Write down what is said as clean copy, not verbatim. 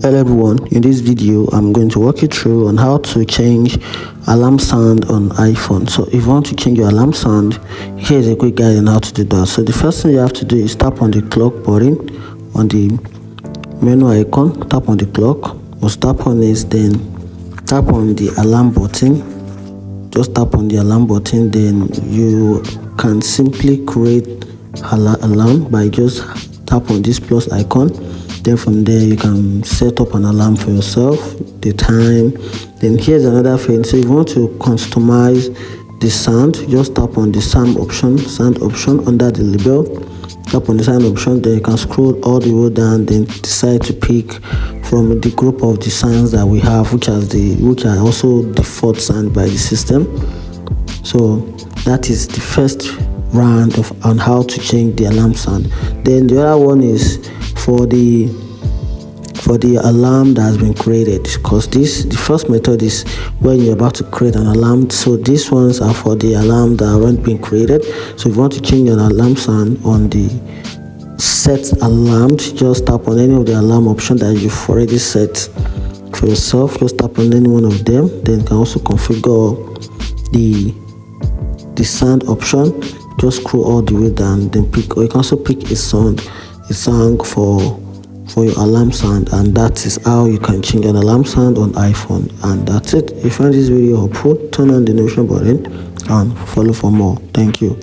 Hello everyone, in this video I'm going to walk you through on how to change alarm sound on iPhone. So if you want to change your alarm sound, here's a quick guide on how to do that. So the first thing you have to do is tap on the clock button on the menu icon. Tap on the clock, once tap on this, then tap on the alarm button. Just tap on the alarm button, then you can simply create alarm by just tap on this plus icon. Then from there you can set up an alarm for yourself, the time. Then here's another thing. So if you want to customize the sound, just tap on the sound option under the label. Tap on the sound option, then you can scroll all the way down, then decide to pick from the group of the sounds that we have, which are also default sound by the system. So that is the first round on how to change the alarm sound. Then the other one is for the alarm that has been created, because the first method is when you're about to create an alarm. So these ones are for the alarm that haven't been created. So if you want to change an alarm sound on the set alarm, just tap on any of the alarm options that you've already set for yourself. Just tap on any one of them. Then you can also configure the sound option. Just scroll all the way down, then pick, or you can also pick a song for your alarm sound, and that is how you can change an alarm sound on iPhone. And that's it. If you find this video helpful, turn on the notification button and follow for more. Thank you.